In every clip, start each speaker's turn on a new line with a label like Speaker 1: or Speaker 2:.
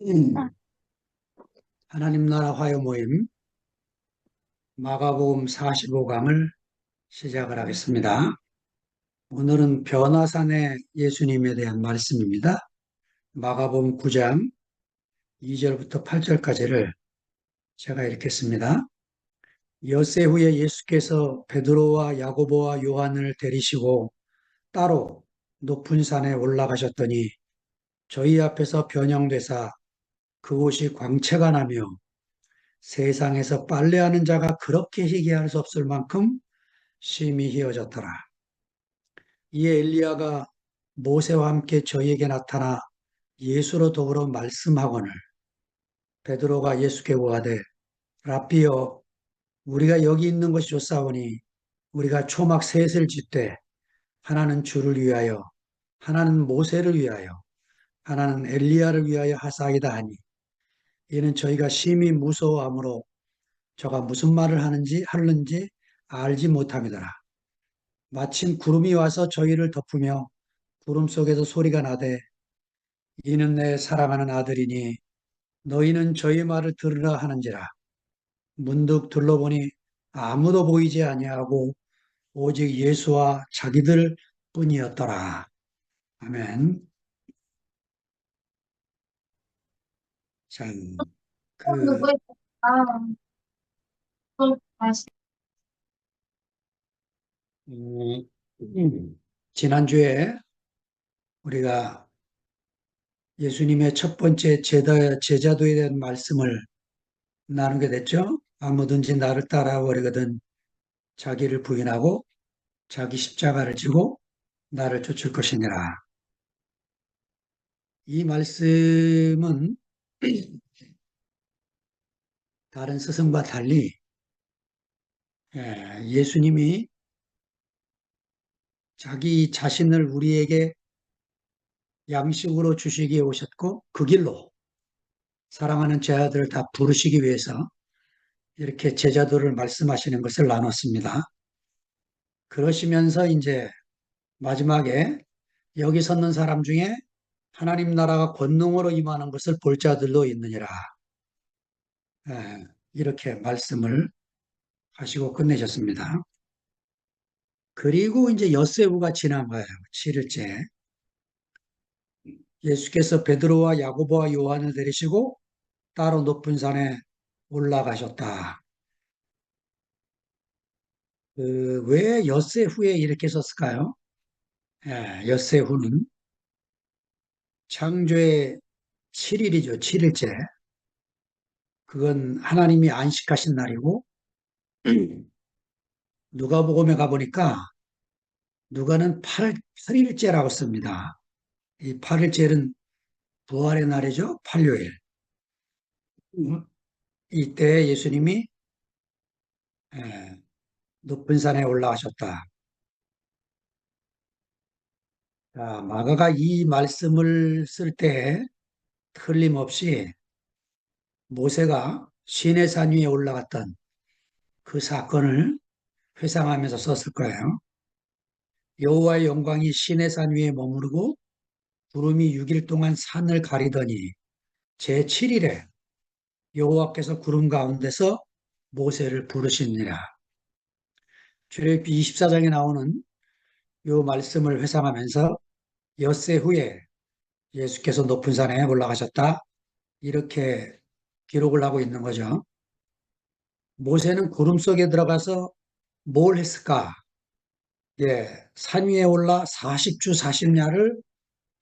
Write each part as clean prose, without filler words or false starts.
Speaker 1: 음, 하나님 나라 화요 모임 마가복음 45강을 시작을 하겠습니다. 오늘은 변화산의 예수님에 대한 말씀입니다. 마가복음 9장 2절부터 8절까지를 제가 읽겠습니다. 엿새 후에 예수께서 베드로와 야고보와 요한을 데리시고 따로 높은 산에 올라가셨더니 저희 앞에서 변형되사 그곳이 광채가 나며 세상에서 빨래하는 자가 그렇게 희귀할 수 없을 만큼 심히 희어졌더라. 이에 엘리야가 모세와 함께 저희에게 나타나 예수로 더불어 말씀하거늘 베드로가 예수께 고하되 랍비여 우리가 여기 있는 것이 좋사오니 우리가 초막 셋을 짓되 하나는 주를 위하여 하나는 모세를 위하여 하나는 엘리야를 위하여 하사이다 하니 이는 저희가 심히 무서워하므로 저가 무슨 말을 하는지 알지 못함이더라. 마침 구름이 와서 저희를 덮으며 구름 속에서 소리가 나되 이는 내 사랑하는 아들이니 너희는 저희 말을 들으라 하는지라. 문득 둘러보니 아무도 보이지 아니하고 오직 예수와 자기들 뿐이었더라. 아멘. 자, 그
Speaker 2: 누구였다. 또 다시.
Speaker 1: 지난주에 우리가 예수님의 첫 번째 제자도에 대한 말씀을 나누게 됐죠. 아무든지 나를 따라오려거든 자기를 부인하고 자기 십자가를 지고 나를 쫓을 것이니라. 이 말씀은 다른 스승과 달리 예수님이 자기 자신을 우리에게 양식으로 주시기에 오셨고 그 길로 사랑하는 제자들을 다 부르시기 위해서 이렇게 제자들을 말씀하시는 것을 나눴습니다. 그러시면서 이제 마지막에 여기 섰는 사람 중에 하나님 나라가 권능으로 임하는 것을 볼 자들도 있느니라. 이렇게 말씀을 하시고 끝내셨습니다. 그리고 이제 엿새우가 지난 거예요. 7일째. 예수께서 베드로와 야고보와 요한을 데리시고 따로 높은 산에 올라가셨다. 왜 엿새 후에 이렇게 썼을까요? 엿새 후는 창조의 7일이죠. 7일째. 그건 하나님이 안식하신 날이고 누가복음에 가보니까 누가는 8일째라고 씁니다. 이 8일째는 부활의 날이죠. 팔요일. 이때 예수님이 예, 높은 산에 올라가셨다. 자, 마가가 이 말씀을 쓸 때 틀림없이 모세가 시내산 위에 올라갔던 그 사건을 회상하면서 썼을 거예요. 여호와의 영광이 시내산 위에 머무르고 구름이 6일 동안 산을 가리더니 제7일에 여호와께서 구름 가운데서 모세를 부르시니라. 출애굽기 24장에 나오는 이 말씀을 회상하면서 엿새 후에 예수께서 높은 산에 올라가셨다. 이렇게 기록을 하고 있는 거죠. 모세는 구름 속에 들어가서 뭘 했을까? 산 위에 올라 40주 40야를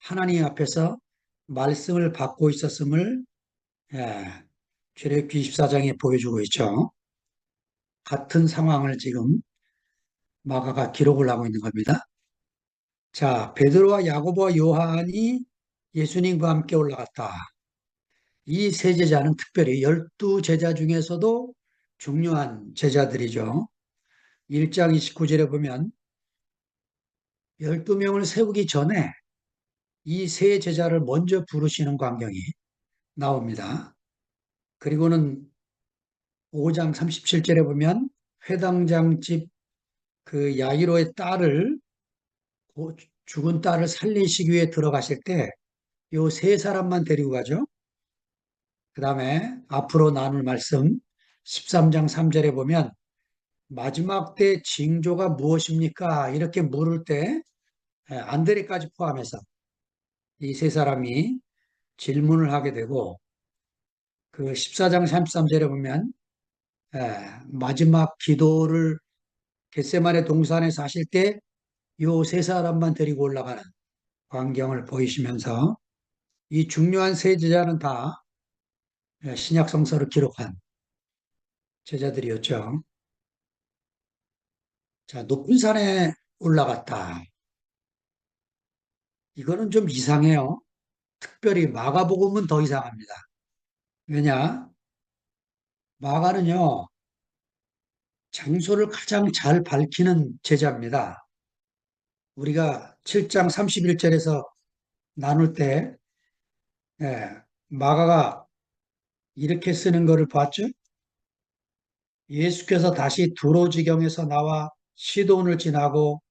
Speaker 1: 하나님 앞에서 말씀을 받고 있었음을 출애굽기 24장에 보여주고 있죠. 같은 상황을 지금 마가가 기록을 하고 있는 겁니다. 자, 베드로와 야고보와 요한이 예수님과 함께 올라갔다. 이 세 제자는 특별히 12제자 중에서도 중요한 제자들이죠. 1장 29절에 보면 12명을 세우기 전에 이 세 제자를 먼저 부르시는 광경이 나옵니다. 그리고는 5장 37절에 보면 회당장 집 그 야이로의 딸을 죽은 딸을 살리시기 위해 들어가실 때 요 세 사람만 데리고 가죠. 그 다음에 앞으로 나눌 말씀 13장 3절에 보면 마지막 때 징조가 무엇입니까? 이렇게 물을 때 안드레까지 포함해서 이 세 사람이 질문을 하게 되고 그 14장 33절에 보면 마지막 기도를 겟세마네 동산에서 하실 때 요 세 사람만 데리고 올라가는 광경을 보이시면서 이 중요한 세 제자는 다 신약 성서를 기록한 제자들이었죠. 자, 높은 산에 올라갔다. 이거는 좀 이상해요. 특별히 마가복음은 더 이상합니다. 왜냐? 마가는요, 장소를 가장 잘 밝히는 제자입니다. 우리가 7장 31절에서 나눌 때, 마가가 이렇게 쓰는 것을 봤죠? 예수께서 다시 두로 지경에서 나와 시돈을 지나고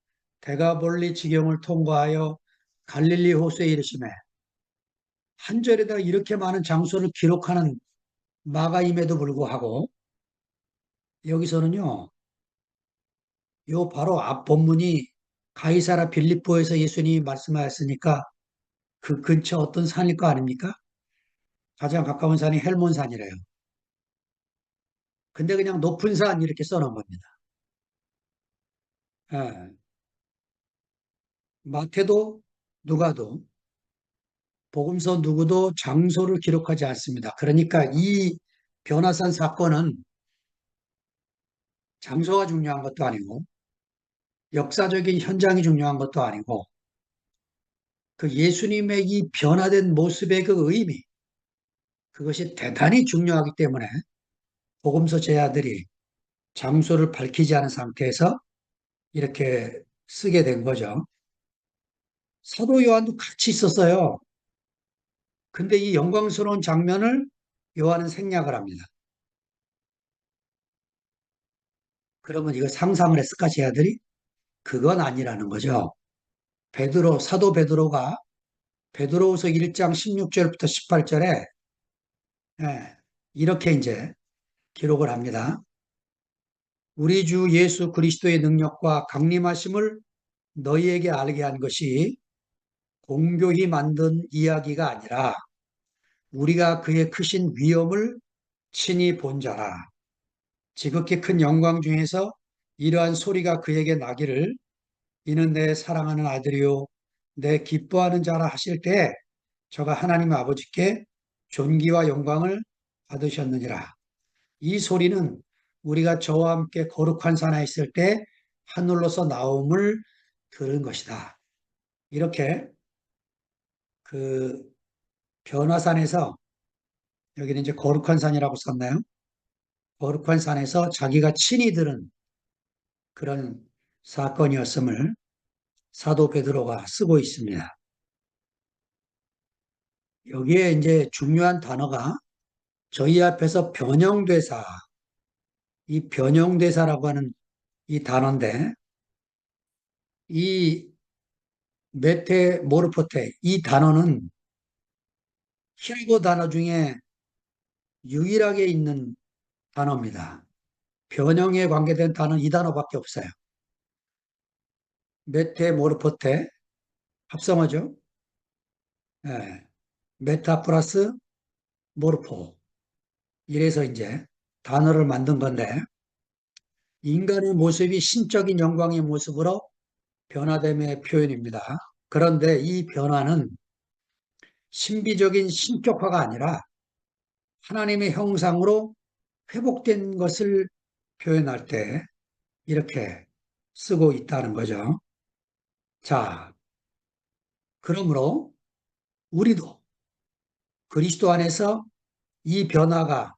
Speaker 1: 대가볼리 지경을 통과하여 갈릴리 호수에 이르시매 한 절에다 이렇게 많은 장소를 기록하는 마가임에도 불구하고 여기서는요, 요 바로 앞 본문이 가이사라 빌립보에서 예수님이 말씀하였으니까 그 근처 어떤 산일 거 아닙니까? 가장 가까운 산이 헬몬산이래요. 근데 그냥 높은 산 이렇게 써놓은 겁니다. 예, 마태도 누가도 복음서 누구도 장소를 기록하지 않습니다. 그러니까 이 변화산 사건은 장소가 중요한 것도 아니고 역사적인 현장이 중요한 것도 아니고 그 예수님의 이 변화된 모습의 그 의미 그것이 대단히 중요하기 때문에 복음서 제자들이 장소를 밝히지 않은 상태에서 이렇게 쓰게 된 거죠. 사도 요한도 같이 있었어요. 근데 이 영광스러운 장면을 요한은 생략을 합니다. 그러면 이거 상상을 했을까, 제자들이? 그건 아니라는 거죠. 사도 베드로가 베드로후서 1장 16절부터 18절에 이렇게 이제 기록을 합니다. 우리 주 예수 그리스도의 능력과 강림하심을 너희에게 알게 한 것이 공교히 만든 이야기가 아니라 우리가 그의 크신 위엄을 친히 본 자라. 지극히 큰 영광 중에서 이러한 소리가 그에게 나기를 이는 내 사랑하는 아들이요 내 기뻐하는 자라 하실 때 저가 하나님 아버지께 존귀와 영광을 받으셨느니라. 이 소리는 우리가 저와 함께 거룩한 산에 있을 때 하늘로서 나옴을 들은 것이다. 이렇게 그 변화산에서 여기는 이제 거룩한 산이라고 썼나요? 거룩한 산에서 자기가 친히 들은 그런 사건이었음을 사도 베드로가 쓰고 있습니다. 여기에 이제 중요한 단어가 저희 앞에서 변형대사, 이 변형대사라고 하는 이 단어인데 이 메테모르포테 이 단어는 히브리 단어 중에 유일하게 있는 단어입니다. 변형에 관계된 단어는 이 단어밖에 없어요. 메테모르포테 합성어죠. 예, 메타 플러스 모르포 이래서 이제 단어를 만든 건데 인간의 모습이 신적인 영광의 모습으로 변화됨의 표현입니다. 그런데 이 변화는 신비적인 신격화가 아니라 하나님의 형상으로 회복된 것을 표현할 때 이렇게 쓰고 있다는 거죠. 자, 그러므로 우리도 그리스도 안에서 이 변화가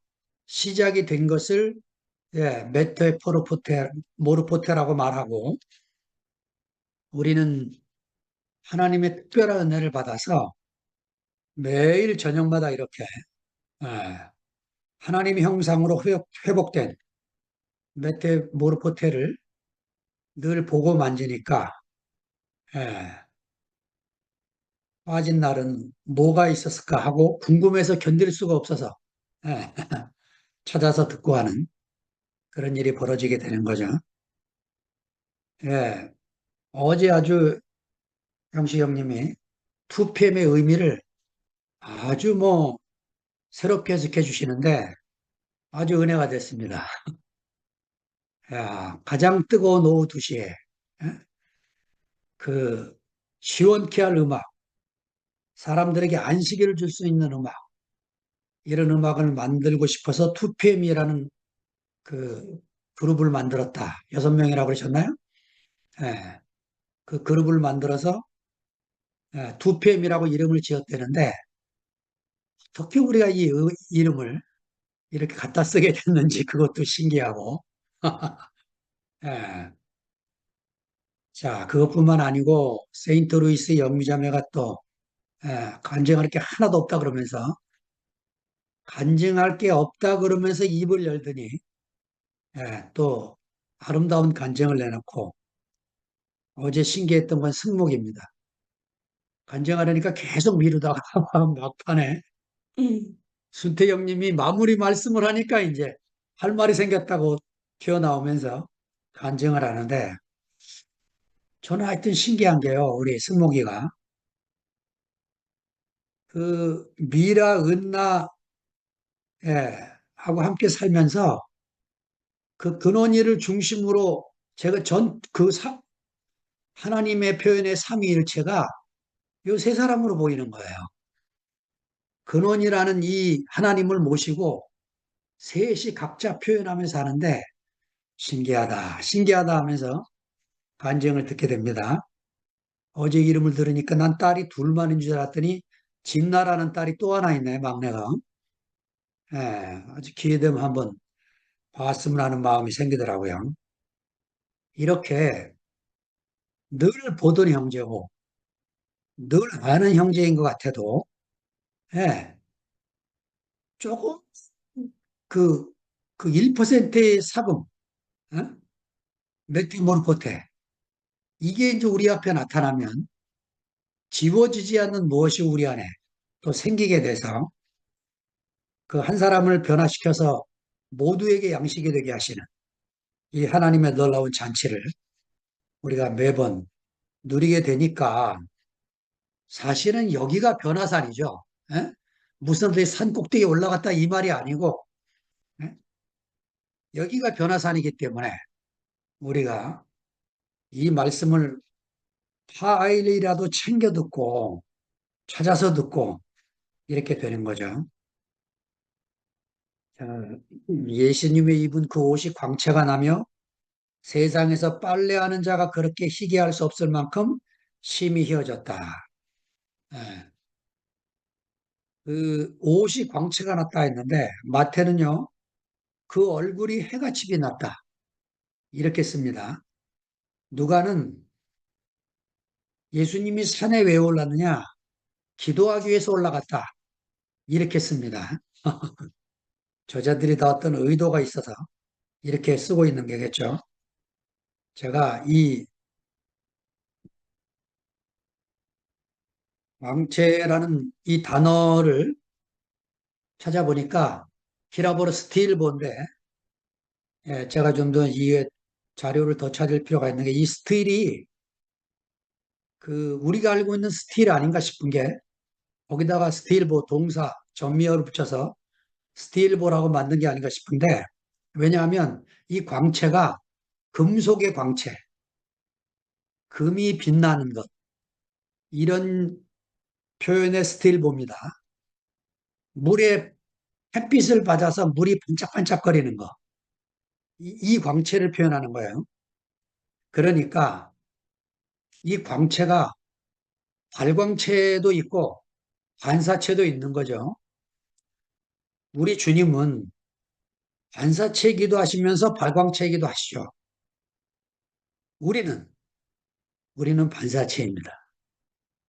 Speaker 1: 시작이 된 것을 메테포르포테, 모르포테라고 말하고 우리는 하나님의 특별한 은혜를 받아서 매일 저녁마다 이렇게 예, 하나님의 형상으로 회복된 메테모르포테를 늘 보고 만지니까 예, 빠진 날은 뭐가 있었을까 하고 궁금해서 견딜 수가 없어서 예, 찾아서 듣고 하는 그런 일이 벌어지게 되는 거죠. 예, 어제 아주 형식 형님이 2PM의 의미를 아주 뭐 새롭게 해석해 주시는데 아주 은혜가 됐습니다. 야, 가장 뜨거운 오후 2시에 그 시원케 할 음악, 사람들에게 안식을 줄 수 있는 음악, 이런 음악을 만들고 싶어서 2PM이라는 그 그룹을 만들었다. 6명이라고 그러셨나요? 예, 그 그룹을 만들어서 2PM이라고 이름을 지었다는데 어떻게 우리가 이 이름을 이렇게 갖다 쓰게 됐는지 그것도 신기하고 예, 자, 그것뿐만 아니고 세인트루이스 영미자매가 또 간증할 게 하나도 없다 그러면서 간증할 게 없다 그러면서 입을 열더니 또 아름다운 간증을 내놓고 어제 신기했던 건 승목입니다. 간증하려니까 계속 미루다가 막판에 순태영 님이 마무리 말씀을 하니까 이제 할 말이 생겼다고 튀어나오면서 간증을 하는데 저는 하여튼 신기한 게요. 우리 승목이가 그 미라, 은나 하고 함께 살면서 그 근원이를 중심으로 제가 하나님의 표현의 삼위일체가 요 세 사람으로 보이는 거예요. 근원이라는 이 하나님을 모시고 셋이 각자 표현하면서 하는데 신기하다, 신기하다 하면서 간증을 듣게 됩니다. 어제 이름을 들으니까 난 딸이 둘만인 줄 알았더니 진나라는 딸이 또 하나 있네, 막내가. 아주 기회 되면 한번 봤으면 하는 마음이 생기더라고요. 이렇게 늘 보던 형제고 늘 아는 형제인 것 같아도 예, 조금 그, 그 1%의 사금, 어? 메티모르포테 이게 이제 우리 앞에 나타나면 지워지지 않는 무엇이 우리 안에 또 생기게 돼서 그 한 사람을 변화시켜서 모두에게 양식이 되게 하시는 이 하나님의 놀라운 잔치를 우리가 매번 누리게 되니까 사실은 여기가 변화산이죠. 예? 무슨 산 꼭대기에 올라갔다 이 말이 아니고 예? 여기가 변화산이기 때문에 우리가 이 말씀을 파일이라도 챙겨 듣고 찾아서 듣고 이렇게 되는 거죠. 예수님의 입은 그 옷이 광채가 나며 세상에서 빨래하는 자가 그렇게 희귀할 수 없을 만큼 심히 휘어졌다. 예, 그 옷이 광채가 났다 했는데 마태는요 그 얼굴이 해같이 빛났다 이렇게 씁니다. 누가는 예수님이 산에 왜 올랐느냐 기도하기 위해서 올라갔다 이렇게 씁니다. 저자들이 다 어떤 의도가 있어서 이렇게 쓰고 있는 게겠죠. 제가 이 광채라는 이 단어를 찾아보니까 히라보로 스틸본데 제가 좀 더 이 자료를 더 찾을 필요가 있는 게 이 스틸이 그 우리가 알고 있는 스틸 아닌가 싶은 게 거기다가 스틸보 동사 전미어를 붙여서 스틸보라고 만든 게 아닌가 싶은데 왜냐하면 이 광채가 금속의 광채, 금이 빛나는 것 이런 표현의 스틸보입니다. 물에 햇빛을 받아서 물이 반짝반짝거리는 거. 이 광채를 표현하는 거예요. 그러니까 이 광채가 발광체도 있고 반사체도 있는 거죠. 우리 주님은 반사체이기도 하시면서 발광체이기도 하시죠. 우리는 우리는 반사체입니다.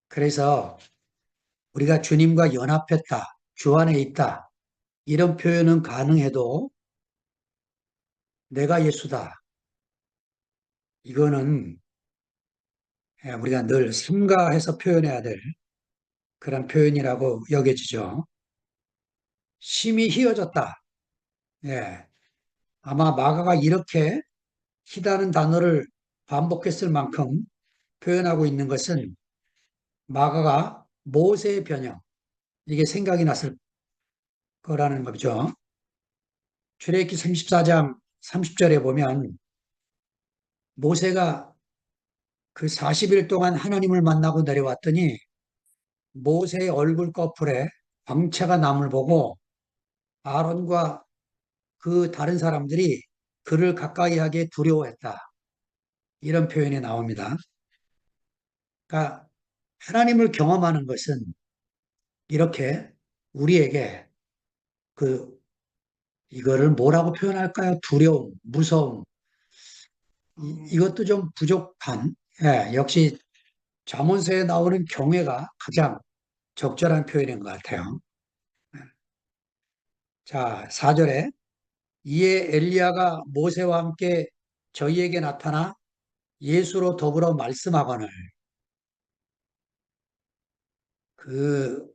Speaker 1: 그래서 우리가 주님과 연합했다, 주 안에 있다 이런 표현은 가능해도 내가 예수다 이거는 우리가 늘 삼가해서 표현해야 될 그런 표현이라고 여겨지죠. 심히 희어졌다. 예. 아마 마가가 이렇게 희다는 단어를 반복했을 만큼 표현하고 있는 것은 마가가 모세의 변형, 이게 생각이 났을 거라는 거죠. 출애굽기 34장 30절에 보면 모세가 그 40일 동안 하나님을 만나고 내려왔더니 모세의 얼굴 꺼풀에 광채가 남을 보고 아론과 그 다른 사람들이 그를 가까이 하기에 두려워했다. 이런 표현이 나옵니다. 그러니까 하나님을 경험하는 것은 이렇게 우리에게 그 이거를 뭐라고 표현할까요? 두려움, 무서움, 이것도 좀 부족한, 예, 역시 잠언서에 나오는 경외가 가장 적절한 표현인 것 같아요. 자, 4절에 이에 엘리야가 모세와 함께 저희에게 나타나 예수로 더불어 말씀하거늘 그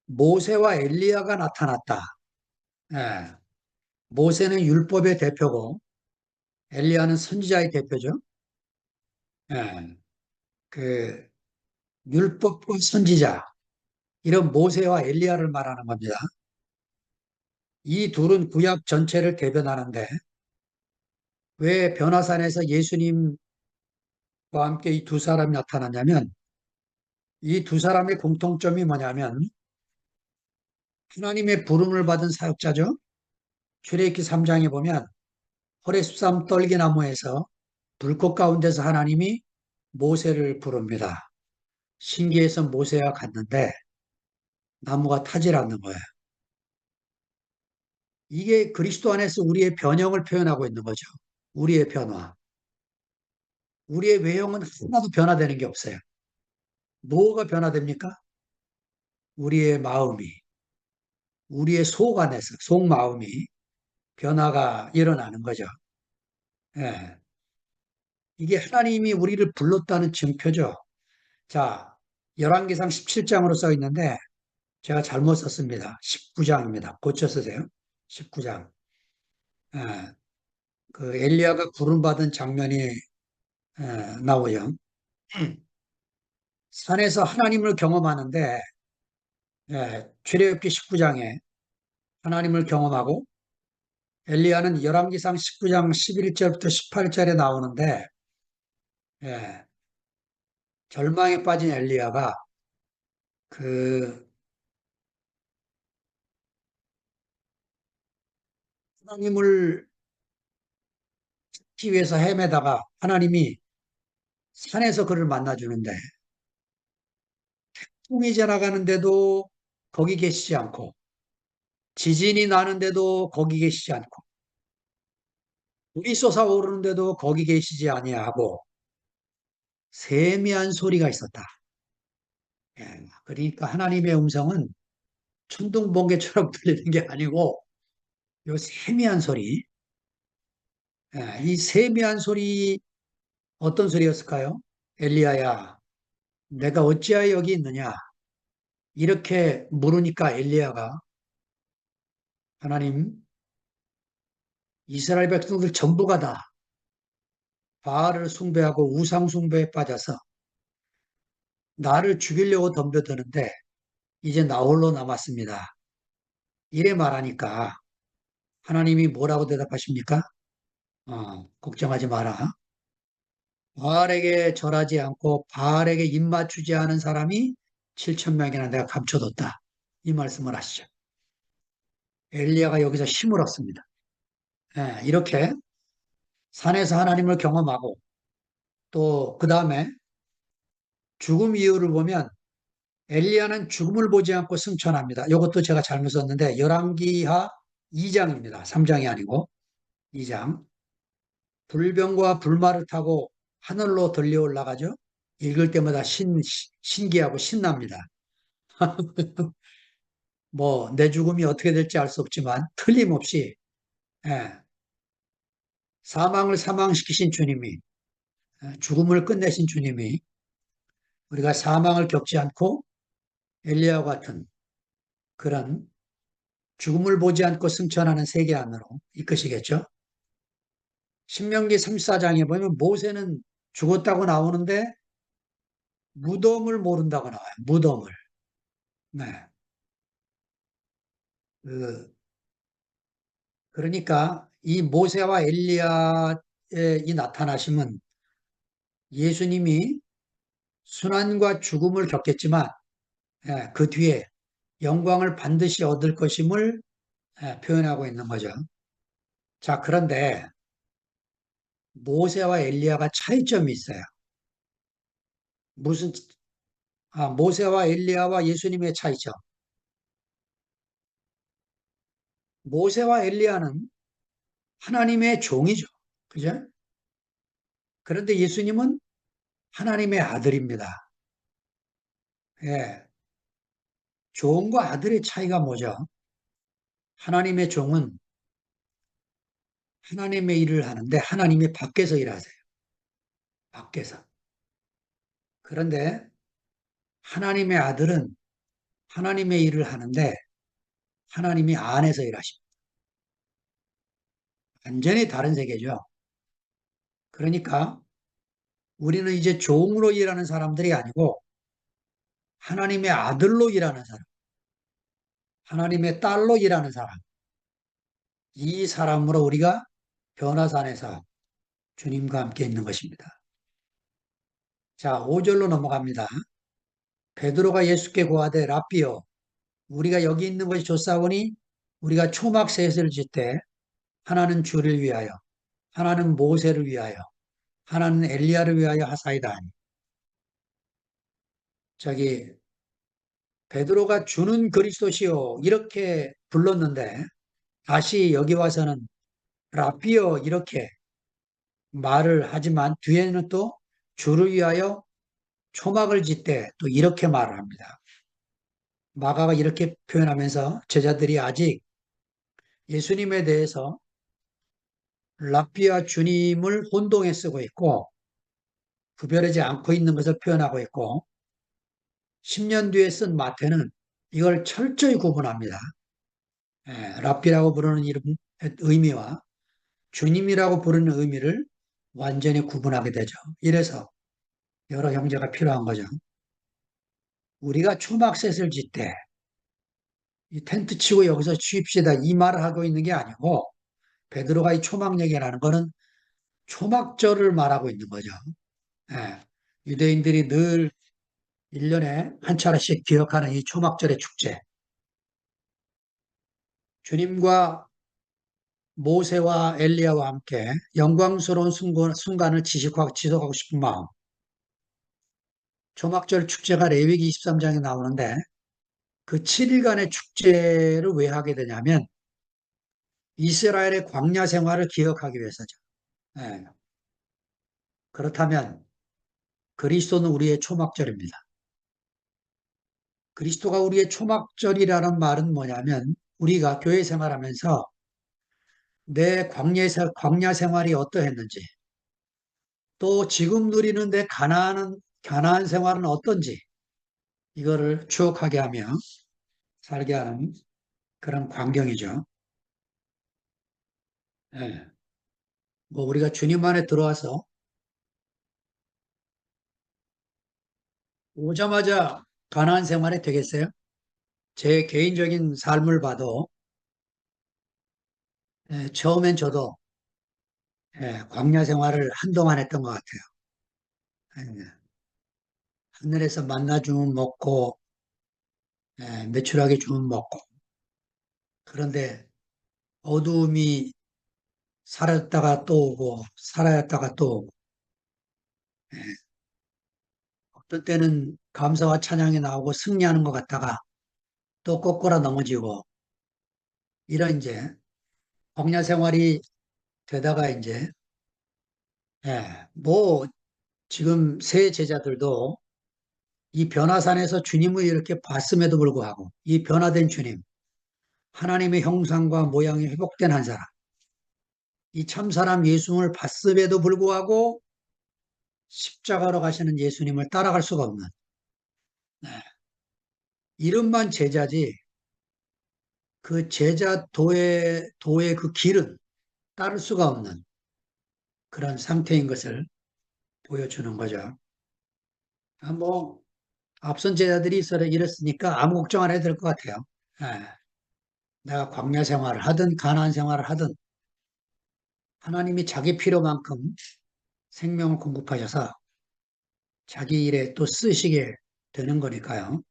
Speaker 1: 모세와 엘리야가 나타났다. 예, 모세는 율법의 대표고 엘리야는 선지자의 대표죠. 예, 그 율법과 선지자 이런 모세와 엘리야를 말하는 겁니다. 이 둘은 구약 전체를 대변하는데 왜 변화산에서 예수님과 함께 이 두 사람이 나타났냐면 이 두 사람의 공통점이 뭐냐면 하나님의 부름을 받은 사역자죠. 출애굽기 3장에 보면 호레습산 떨기나무에서 불꽃 가운데서 하나님이 모세를 부릅니다. 신기해서 모세가 갔는데 나무가 타질 않는 거예요. 이게 그리스도 안에서 우리의 변형을 표현하고 있는 거죠. 우리의 변화. 우리의 외형은 하나도 변화되는 게 없어요. 뭐가 변화됩니까? 우리의 마음이, 우리의 속 안에서, 속마음이 변화가 일어나는 거죠. 예. 이게 하나님이 우리를 불렀다는 증표죠. 자, 열왕기상 17장으로 써 있는데 제가 잘못 썼습니다. 19장입니다. 고쳐 쓰세요. 19장. 예. 그 엘리야가 부름받은 장면이 나오죠. 산에서 하나님을 경험하는데 출애굽기 19장에 하나님을 경험하고 엘리야는 열왕기상 19장 11절부터 18절에 나오는데 예, 절망에 빠진 엘리야가 그 하나님을 찾기 위해서 헤매다가 하나님이 산에서 그를 만나주는데 풍이 지나가는데도 거기 계시지 않고 지진이 나는데도 거기 계시지 않고 물이 솟아오르는데도 거기 계시지 아니하고 세미한 소리가 있었다. 예, 그러니까 하나님의 음성은 천둥번개처럼 들리는 게 아니고 요 세미한 소리, 이 세미한 소리 어떤 소리였을까요? 엘리야야, 내가 어찌하여 여기 있느냐? 이렇게 물으니까 엘리야가 하나님, 이스라엘 백성들 전부가 다 바알을 숭배하고 우상 숭배에 빠져서 나를 죽이려고 덤벼드는데 이제 나 홀로 남았습니다. 이래 말하니까 하나님이 뭐라고 대답하십니까? 걱정하지 마라. 바알에게 절하지 않고 바알에게 입맞추지 않은 사람이 7천 명이나 내가 감춰뒀다. 이 말씀을 하시죠. 엘리야가 여기서 힘을 얻습니다. 이렇게 산에서 하나님을 경험하고 또 그 다음에 죽음 이유를 보면 엘리야는 죽음을 보지 않고 승천합니다. 이것도 제가 잘못 썼는데 열왕기하 2장입니다. 3장이 아니고 2장. 불병과 불말을 타고 하늘로 들려 올라가죠. 읽을 때마다 신기하고 신납니다. 뭐 내 죽음이 어떻게 될지 알 수 없지만 틀림없이 예, 사망을 사망시키신 주님이 죽음을 끝내신 주님이 우리가 사망을 겪지 않고 엘리야와 같은 그런 죽음을 보지 않고 승천하는 세계 안으로 이끄시겠죠. 신명기 34장에 보면 모세는 죽었다고 나오는데 무덤을 모른다고 나와요. 무덤을. 네. 그, 그러니까 이 모세와 엘리야의 이 나타나심은 예수님이 순환과 죽음을 겪겠지만 그 뒤에 영광을 반드시 얻을 것임을 표현하고 있는 거죠. 자, 그런데 모세와 엘리야가 차이점이 있어요. 무슨 모세와 엘리야와 예수님의 차이점. 모세와 엘리야는 하나님의 종이죠. 그죠? 그런데 예수님은 하나님의 아들입니다. 예. 종과 아들의 차이가 뭐죠? 하나님의 종은 하나님의 일을 하는데 하나님이 밖에서 일하세요. 밖에서. 그런데 하나님의 아들은 하나님의 일을 하는데 하나님이 안에서 일하십니다. 완전히 다른 세계죠. 그러니까 우리는 이제 종으로 일하는 사람들이 아니고 하나님의 아들로 일하는 사람, 하나님의 딸로 일하는 사람, 이 사람으로 우리가 변화산에서 주님과 함께 있는 것입니다. 자, 5절로 넘어갑니다. 베드로가 예수께 고하되 랍비여 우리가 여기 있는 것이 좋사오니 우리가 초막 셋을 짓되 하나는 주를 위하여 하나는 모세를 위하여 하나는 엘리야를 위하여 하사이다 하니 저기 베드로가 주는 그리스도시요 이렇게 불렀는데 다시 여기 와서는 랍비여 이렇게 말을 하지만 뒤에는 또 주를 위하여 초막을 짓되 또 이렇게 말을 합니다. 마가가 이렇게 표현하면서 제자들이 아직 예수님에 대해서 랍비와 주님을 혼동해 쓰고 있고 구별하지 않고 있는 것을 표현하고 있고 10년 뒤에 쓴 마태는 이걸 철저히 구분합니다. 랍비라고 부르는 이름, 의미와 주님이라고 부르는 의미를 완전히 구분하게 되죠. 이래서 여러 형제가 필요한 거죠. 우리가 초막셋을 짓되 이 텐트 치고 여기서 취입시다 이 말을 하고 있는 게 아니고 베드로가 이 초막 얘기라는 거는 초막절을 말하고 있는 거죠. 예. 유대인들이 늘 1년에 한 차례씩 기억하는 이 초막절의 축제. 주님과 모세와 엘리야와 함께 영광스러운 순간을 지속하고 싶은 마음. 초막절 축제가 레위기 23장에 나오는데 그 7일간의 축제를 왜 하게 되냐면 이스라엘의 광야 생활을 기억하기 위해서죠. 예. 그렇다면 그리스도는 우리의 초막절입니다. 그리스도가 우리의 초막절이라는 말은 뭐냐면 우리가 교회 생활하면서 내 광야 생활이 어떠했는지 또 지금 누리는 내 가나안 생활은 어떤지 이거를 추억하게 하며 살게 하는 그런 광경이죠. 예. 뭐 우리가 주님 안에 들어와서 오자마자 가나안 생활이 되겠어요? 제 개인적인 삶을 봐도 처음엔 저도 광야 생활을 한동안 했던 것 같아요. 예. 하늘에서 만나 주면 먹고 매출하게 주면 먹고 그런데 어두움이 사라졌다가 또 오고 사라졌다가 또 오고 예. 어떤 때는 감사와 찬양이 나오고 승리하는 것 같다가 또 꼬꾸라 넘어지고 이런 이제 광야 생활이 되다가 이제 뭐 지금 새 제자들도 이 변화산에서 주님을 이렇게 봤음에도 불구하고 이 변화된 주님 하나님의 형상과 모양이 회복된 한 사람 이 참사람 예수님을 봤음에도 불구하고 십자가로 가시는 예수님을 따라갈 수가 없는 네. 이름만 제자지 그 제자 도의 그 길은 따를 수가 없는 그런 상태인 것을 보여주는 거죠. 뭐, 앞선 제자들이 이랬으니까 아무 걱정 안 해도 될 것 같아요. 예, 내가 광야 생활을 하든 가나안 생활을 하든 하나님이 자기 필요만큼 생명을 공급하셔서 자기 일에 또 쓰시게 되는 거니까요.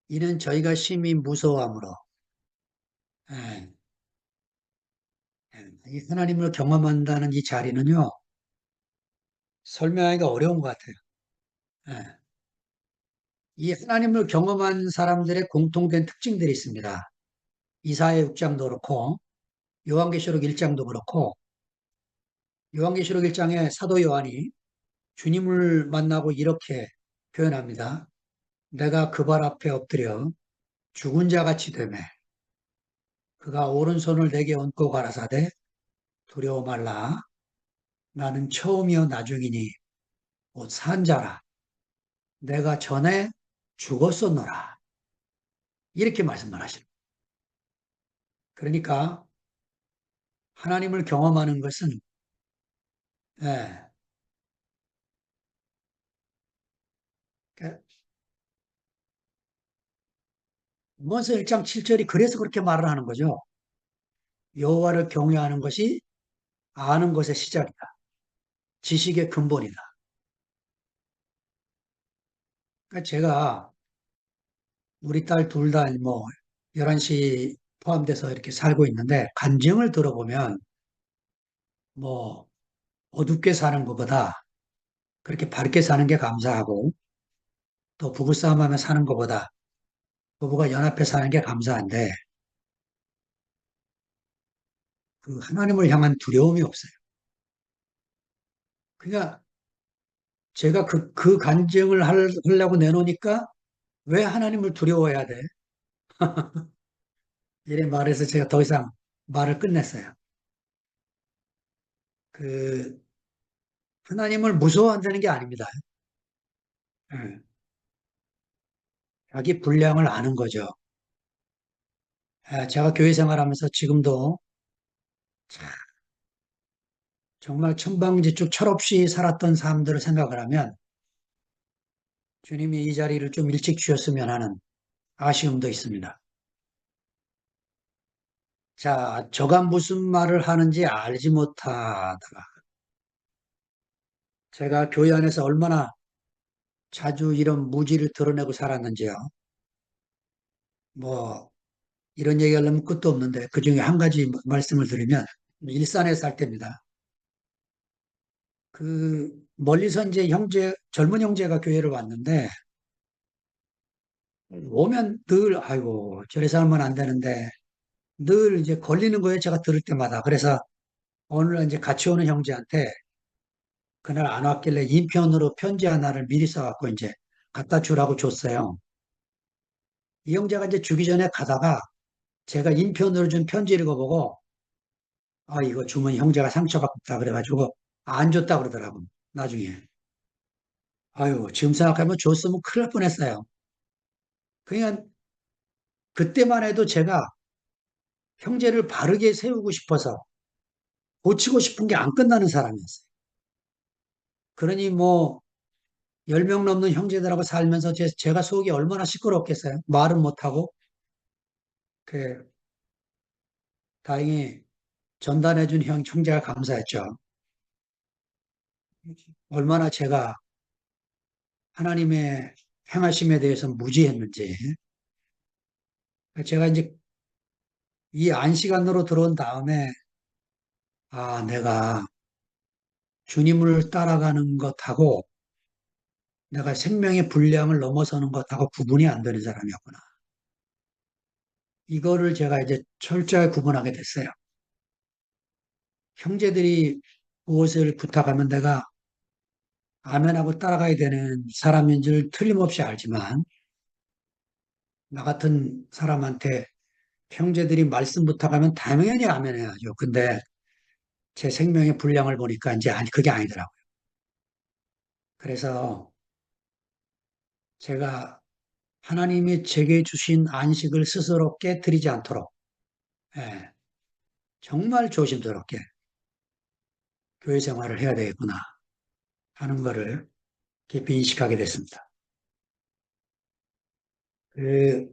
Speaker 1: 이는 저희가 심히 무서워함으로 예, 이 하나님을 경험한다는 이 자리는요. 설명하기가 어려운 것 같아요. 예, 이 하나님을 경험한 사람들의 공통된 특징들이 있습니다. 이사야 6장도 그렇고 요한계시록 1장도 그렇고 요한계시록 1장에 사도 요한이 주님을 만나고 이렇게 표현합니다. 내가 그 발 앞에 엎드려 죽은 자 같이 되매 그가 오른손을 내게 얹고 가라사대 두려워 말라 나는 처음이요 나중이니 곧 산 자라 내가 전에 죽었었노라 이렇게 말씀을 하십니다. 그러니까 하나님을 경험하는 것은 예, 모세 1장 7절이 그래서 그렇게 말을 하는 거죠. 여호와를 경외하는 것이 아는 것의 시작이다. 지식의 근본이다. 그러니까 제가 우리 딸 둘 다 뭐 11시 포함돼서 이렇게 살고 있는데 간증을 들어보면 뭐 어둡게 사는 것보다 그렇게 밝게 사는 게 감사하고 또 부부싸움하며 사는 것보다 부부가 연합해 사는 게 감사한데 그 하나님을 향한 두려움이 없어요. 그러니까 제가 그 간증을 하려고 내놓으니까 왜 하나님을 두려워해야 돼? 이래 말해서 제가 더 이상 말을 끝냈어요. 그 하나님을 무서워한다는 게 아닙니다. 예, 자기 분량을 아는 거죠. 제가 교회 생활하면서 지금도 정말 천방지축 철없이 살았던 사람들을 생각을 하면 주님이 이 자리를 좀 일찍 주셨으면 하는 아쉬움도 있습니다. 자, 저가 무슨 말을 하는지 알지 못하다가 제가 교회 안에서 얼마나 자주 이런 무지를 드러내고 살았는지요. 뭐 이런 얘기하려면 끝도 없는데 그중에 한 가지 말씀을 드리면 일산에 살 때입니다. 그 멀리서 이제 젊은 형제가 교회를 왔는데 오면 늘 아이고 저래 살면 안 되는데 늘 이제 걸리는 거예요. 제가 들을 때마다. 그래서 오늘 이제 같이 오는 형제한테 그날 안 왔길래 인편으로 편지 하나를 미리 써갖고 이제 갖다 주라고 줬어요. 이 형제가 이제 주기 전에 가다가 제가 인편으로 준 편지 읽어보고 아 이거 주면 형제가 상처받고 있다 그래가지고 안 줬다 그러더라고 나중에. 아유 지금 생각하면 줬으면 큰일 날 뻔했어요. 그냥 그때만 해도 제가 형제를 바르게 세우고 싶어서 고치고 싶은 게 안 끝나는 사람이었어요. 그러니 뭐 10명 넘는 형제들하고 살면서 제가 속이 얼마나 시끄럽겠어요. 말은 못하고. 그, 다행히 전달해준 형제가 감사했죠. 얼마나 제가 하나님의 행하심에 대해서 무지했는지. 제가 이제 이 안시간으로 들어온 다음에, 아, 내가 주님을 따라가는 것하고 내가 생명의 분량을 넘어서는 것하고 구분이 안 되는 사람이었구나. 이거를 제가 이제 철저히 구분하게 됐어요. 형제들이 무엇을 부탁하면 내가 아멘하고 따라가야 되는 사람인 줄 틀림없이 알지만, 나 같은 사람한테 형제들이 말씀 부탁하면 당연히 아멘해야죠. 근데 제 생명의 분량을 보니까 이제 그게 아니더라고요. 그래서 제가 하나님이 제게 주신 안식을 스스로 깨뜨리지 않도록 예, 정말 조심스럽게 교회 생활을 해야 되겠구나 하는 것을 깊이 인식하게 됐습니다. 그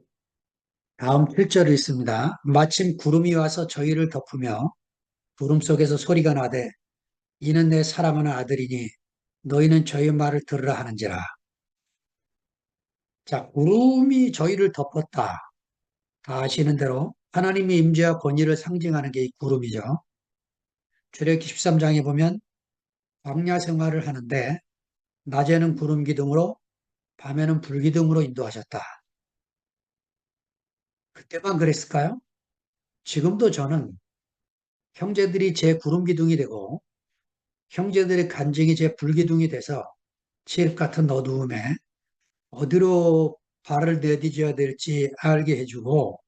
Speaker 1: 다음 7절이 있습니다. 마침 구름이 와서 저희를 덮으며 구름 속에서 소리가 나되 이는 내 사랑하는 아들이니 너희는 저희 말을 들으라 하는지라. 자, 구름이 저희를 덮었다. 다 아시는 대로 하나님의 임재와 권위를 상징하는 게 이 구름이죠. 출애굽기 13장에 보면 광야 생활을 하는데 낮에는 구름 기둥으로 밤에는 불 기둥으로 인도하셨다. 그때만 그랬을까요? 지금도 저는 형제들이 제 구름 기둥이 되고 형제들의 간증이 제 불 기둥이 돼서 칠흑 같은 어두움에 어디로 발을 내디뎌야 될지 알게 해주고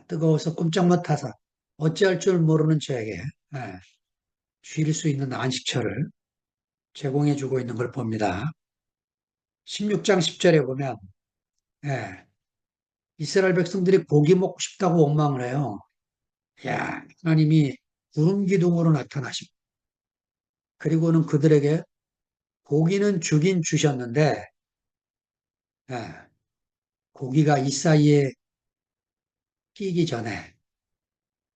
Speaker 1: 뜨거워서 꼼짝 못하서 어찌할 줄 모르는 저에게 쉴 수 있는 안식처를 제공해주고 있는 걸 봅니다. 16장 10절에 보면 예, 이스라엘 백성들이 고기 먹고 싶다고 원망을 해요. 야, 하나님이 구름 기둥으로 나타나시고 그리고는 그들에게 고기는 주긴 주셨는데 예, 고기가 이 사이에 끼기 전에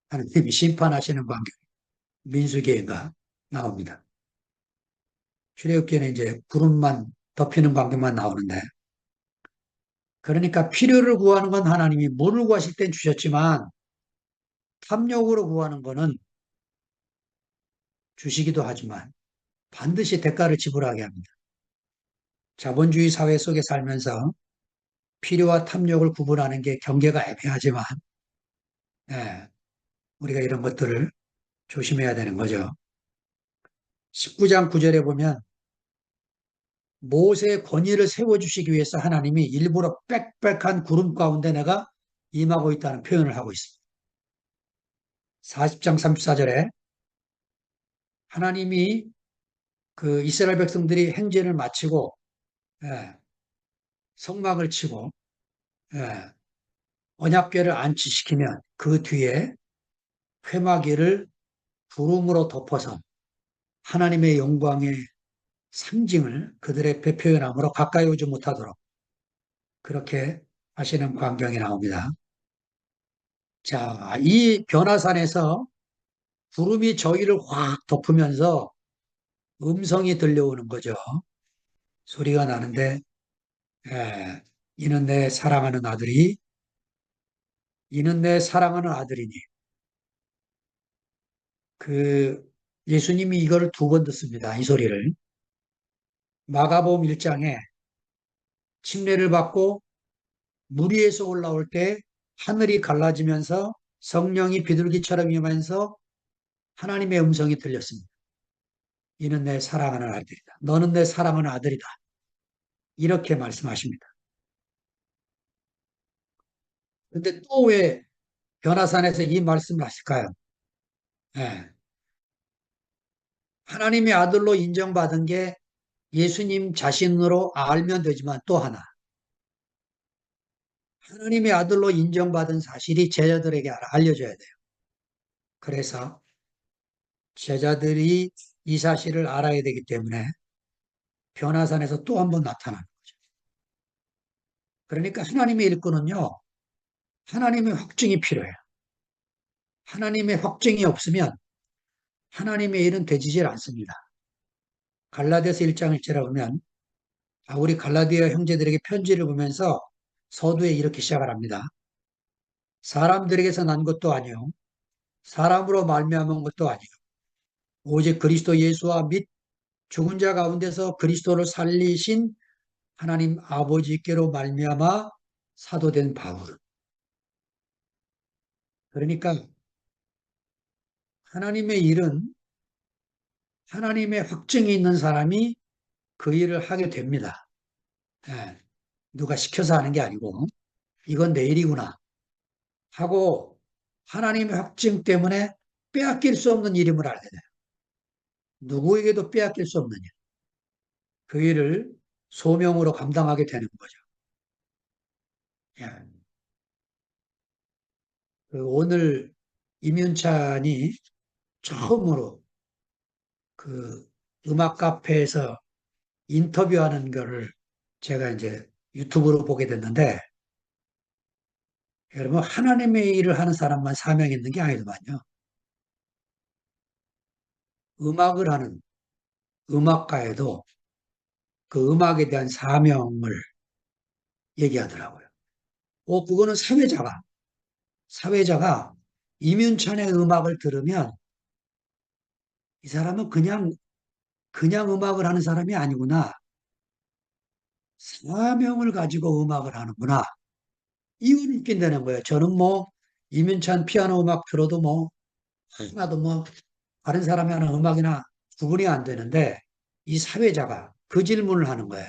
Speaker 1: 하나님이 심판하시는 광경 민수기가 나옵니다. 출애굽기에는 이제 구름만 덮이는 광경만 나오는데 그러니까 필요를 구하는 건 하나님이 물을 구하실 땐 주셨지만 탐욕으로 구하는 거는 주시기도 하지만 반드시 대가를 지불하게 합니다. 자본주의 사회 속에 살면서 필요와 탐욕을 구분하는 게 경계가 애매하지만 예, 우리가 이런 것들을 조심해야 되는 거죠. 19장 9절에 보면 모세의 권위를 세워주시기 위해서 하나님이 일부러 빽빽한 구름 가운데 내가 임하고 있다는 표현을 하고 있습니다. 40장 34절에 하나님이 그 이스라엘 백성들이 행진을 마치고 예, 성막을 치고 예, 언약궤를 안치시키면 그 뒤에 회막이를 구름으로 덮어서 하나님의 영광의 상징을 그들의 표현함으로 가까이 오지 못하도록 그렇게 하시는 광경이 나옵니다. 자, 이 변화산에서 구름이 저희를 확 덮으면서 음성이 들려오는 거죠. 소리가 나는데 이는 내 사랑하는 아들이 이는 내 사랑하는 아들이니 그 예수님이 이거를 두 번 듣습니다. 이 소리를 마가복음 1장에 침례를 받고 물 위에서 올라올 때 하늘이 갈라지면서 성령이 비둘기처럼 임하면서 하나님의 음성이 들렸습니다. 이는 내 사랑하는 아들이다. 너는 내 사랑하는 아들이다. 이렇게 말씀하십니다. 근데 또 왜 변화산에서 이 말씀을 하실까요? 예. 하나님의 아들로 인정받은 게 예수님 자신으로 알면 되지만 또 하나 하나님의 아들로 인정받은 사실이 제자들에게 알려줘야 돼요. 그래서 제자들이 이 사실을 알아야 되기 때문에 변화산에서 또 한 번 나타나는 거죠. 그러니까 하나님의 일꾼은요, 하나님의 확증이 필요해요. 하나님의 확증이 없으면 하나님의 일은 되지질 않습니다. 갈라디아서 1장 1절에 보면 우리 갈라디아 형제들에게 편지를 보면서 서두에 이렇게 시작을 합니다. 사람들에게서 난 것도 아니요 사람으로 말미암은 것도 아니요 오직 그리스도 예수와 및 죽은 자 가운데서 그리스도를 살리신 하나님 아버지께로 말미암아 사도된 바울. 그러니까 하나님의 일은 하나님의 확증이 있는 사람이 그 일을 하게 됩니다. 예, 누가 시켜서 하는 게 아니고 이건 내 일이구나 하고 하나님의 확증 때문에 빼앗길 수 없는 일임을 알게 돼요. 누구에게도 빼앗길 수 없는 일. 그 일을 소명으로 감당하게 되는 거죠. 예. 오늘 임윤찬이 처음으로 그 음악 카페에서 인터뷰하는 거를 제가 이제 유튜브로 보게 됐는데, 여러분, 하나님의 일을 하는 사람만 사명이 있는 게 아니더만요. 음악을 하는 음악가에도 그 음악에 대한 사명을 얘기하더라고요. 그거는 사회자가 임윤찬의 음악을 들으면 이 사람은 그냥 음악을 하는 사람이 아니구나. 사명을 가지고 음악을 하는구나. 이걸 느낀다는 거예요. 저는 뭐, 이민찬 피아노 음악 들어도 뭐, 하나도 뭐, 다른 사람이 하는 음악이나 구분이 안 되는데, 이 사회자가 그 질문을 하는 거예요.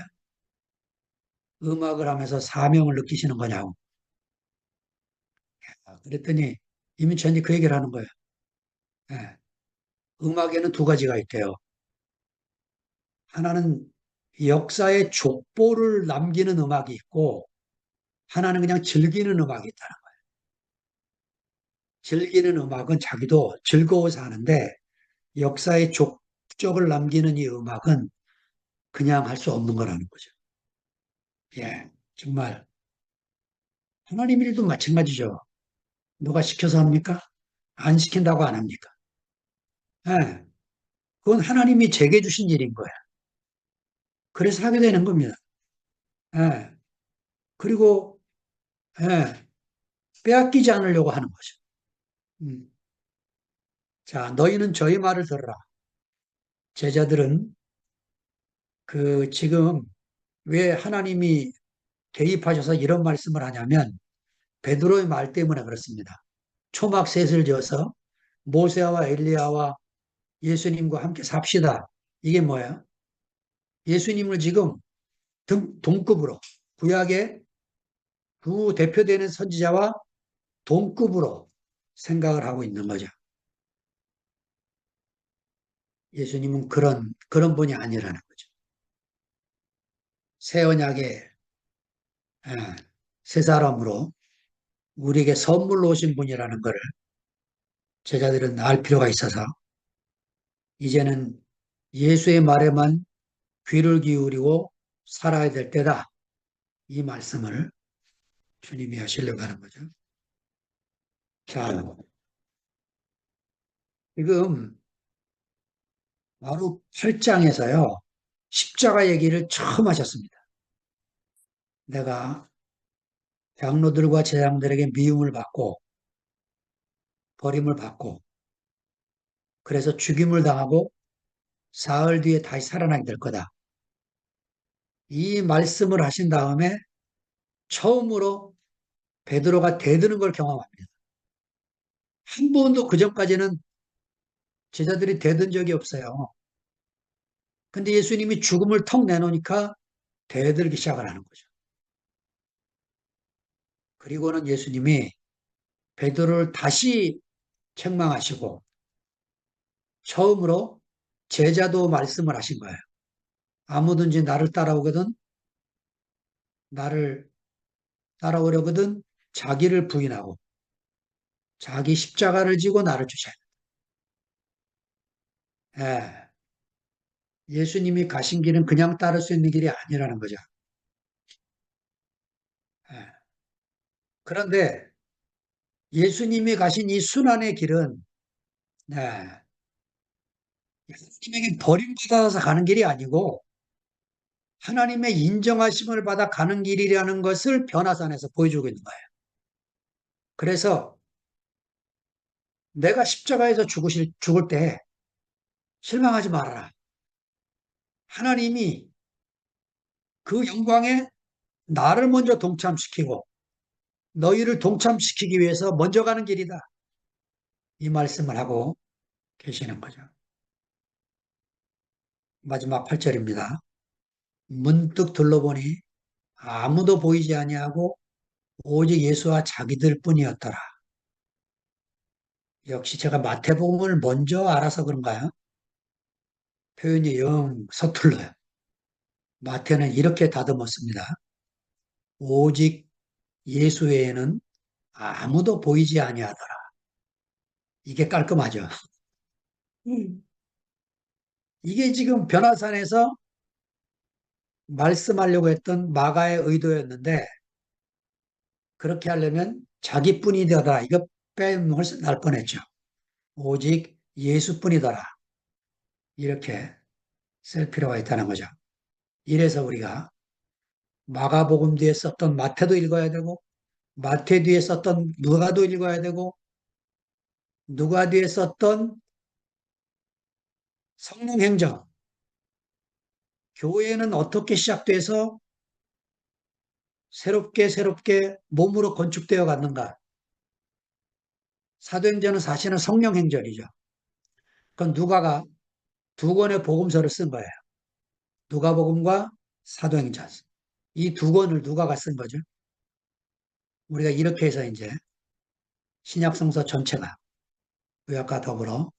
Speaker 1: 음악을 하면서 사명을 느끼시는 거냐고. 그랬더니, 이민찬이 그 얘기를 하는 거예요. 예, 음악에는 두 가지가 있대요. 하나는 역사의 족보를 남기는 음악이 있고, 하나는 그냥 즐기는 음악이 있다. 즐기는 음악은 자기도 즐거워서 하는데, 역사의 족적을 남기는 이 음악은 그냥 할 수 없는 거라는 거죠. 예, 정말 하나님 일도 마찬가지죠. 누가 시켜서 합니까? 안 시킨다고 안 합니까? 예, 그건 하나님이 제게 주신 일인 거야. 그래서 하게 되는 겁니다. 예, 그리고 예, 빼앗기지 않으려고 하는 거죠. 음. 자, 너희는 저희 말을 들어라. 제자들은 그 지금 왜 하나님이 개입하셔서 이런 말씀을 하냐면 베드로의 말 때문에 그렇습니다. 초막 셋을 지어서 모세와 엘리야와 예수님과 함께 삽시다. 이게 뭐예요? 예수님을 지금 동급으로 구약의 두 대표되는 선지자와 동급으로 생각을 하고 있는 거죠. 예수님은 그런 분이 아니라는 거죠. 새 언약의 예, 새 사람으로 우리에게 선물로 오신 분이라는 것을 제자들은 알 필요가 있어서 이제는 예수의 말에만 귀를 기울이고 살아야 될 때다. 이 말씀을 주님이 하시려고 하는 거죠. 자, 지금 바로 8장에서요, 십자가 얘기를 처음 하셨습니다. 내가 장로들과 제장들에게 미움을 받고, 버림을 받고, 그래서 죽임을 당하고, 사흘 뒤에 다시 살아나게 될 거다. 이 말씀을 하신 다음에 처음으로 베드로가 대드는 걸 경험합니다. 한 번도 그 전까지는 제자들이 대든 적이 없어요. 근데 예수님이 죽음을 턱 내놓으니까 대들기 시작을 하는 거죠. 그리고는 예수님이 베드로를 다시 책망하시고 처음으로 제자도 말씀을 하신 거예요. 아무든지 나를 따라오려거든 자기를 부인하고 자기 십자가를 지고 나를 주셔야 돼. 예수님이 가신 길은 그냥 따를 수 있는 길이 아니라는 거죠. 예. 그런데 예수님이 가신 이 순환의 길은 예, 예수님에게 버림받아서 가는 길이 아니고 하나님의 인정하심을 받아 가는 길이라는 것을 변화산에서 보여주고 있는 거예요. 그래서 내가 십자가에서 죽을 때 실망하지 말아라. 하나님이 그 영광에 나를 먼저 동참시키고 너희를 동참시키기 위해서 먼저 가는 길이다. 이 말씀을 하고 계시는 거죠. 마지막 8절입니다. 문득 둘러보니 아무도 보이지 아니하고 오직 예수와 자기들 뿐이었더라. 역시 제가 마태복음을 먼저 알아서 그런가요? 표현이 영 서툴러요. 마태는 이렇게 다듬었습니다. 오직 예수 외에는 아무도 보이지 아니하더라. 이게 깔끔하죠. 음. 이게 지금 변화산에서 말씀하려고 했던 마가의 의도였는데 그렇게 하려면 자기뿐이더라. 이거 빼면 훨씬 날 뻔했죠. 오직 예수뿐이더라. 이렇게 쓸 필요가 있다는 거죠. 이래서 우리가 마가복음 뒤에 썼던 마태도 읽어야 되고 마태 뒤에 썼던 누가도 읽어야 되고 누가 뒤에 썼던 성령행전 교회는 어떻게 시작돼서 새롭게 몸으로 건축되어 갔는가. 사도행전은 사실은 성령행전이죠. 그건 누가가 두 권의 복음서를 쓴 거예요. 누가복음과 사도행전. 이 두 권을 누가가 쓴 거죠. 우리가 이렇게 해서 이제 신약성서 전체가 구약과 더불어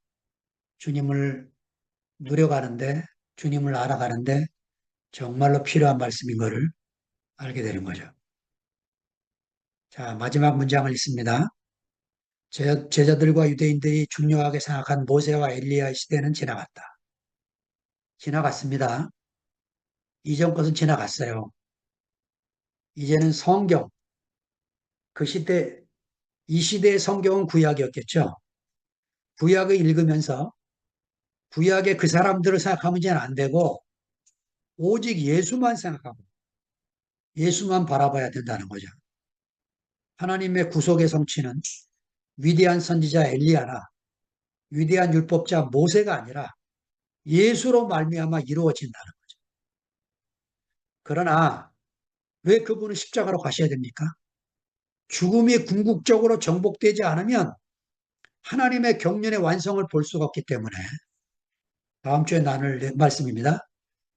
Speaker 1: 주님을 누려가는데 주님을 알아가는데 정말로 필요한 말씀인 것을 알게 되는 거죠. 자, 마지막 문장을 읽습니다. 제자들과 유대인들이 중요하게 생각한 모세와 엘리야의 시대는 지나갔다. 지나갔습니다. 이전 것은 지나갔어요. 이제는 성경, 그 시대, 이 시대의 성경은 구약이었겠죠. 구약을 읽으면서 구약의 그 사람들을 생각하면 이제는 안 되고 오직 예수만 생각하고 예수만 바라봐야 된다는 거죠. 하나님의 구속의 성취는 위대한 선지자 엘리야나 위대한 율법자 모세가 아니라 예수로 말미암아 이루어진다는 거죠. 그러나 왜 그분은 십자가로 가셔야 됩니까? 죽음이 궁극적으로 정복되지 않으면 하나님의 경륜의 완성을 볼 수가 없기 때문에 다음 주에 나눌 말씀입니다.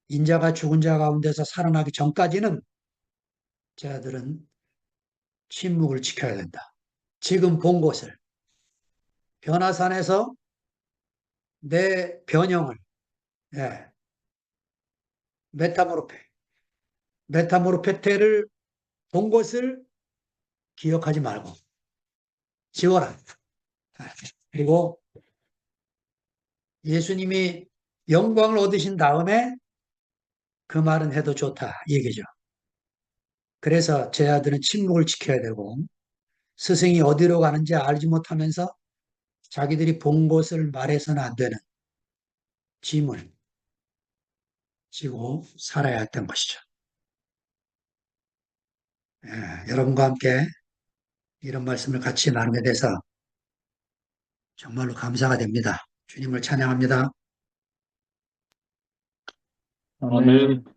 Speaker 1: 인자가 죽은 자 가운데서 살아나기 전까지는 제자들은 침묵을 지켜야 된다. 지금 본 것을 변화산에서 내 변형을 예, 메타모르페테를 본 것을 기억하지 말고 지워라. 그리고 예수님이 영광을 얻으신 다음에 그 말은 해도 좋다 이 얘기죠. 그래서 제자들은 침묵을 지켜야 되고 스승이 어디로 가는지 알지 못하면서 자기들이 본 것을 말해서는 안 되는 짐을 지고 살아야 했던 것이죠. 여러분과 함께 이런 말씀을 같이 나누게 돼서 정말로 감사가 됩니다. 주님을 찬양합니다.
Speaker 2: 아멘.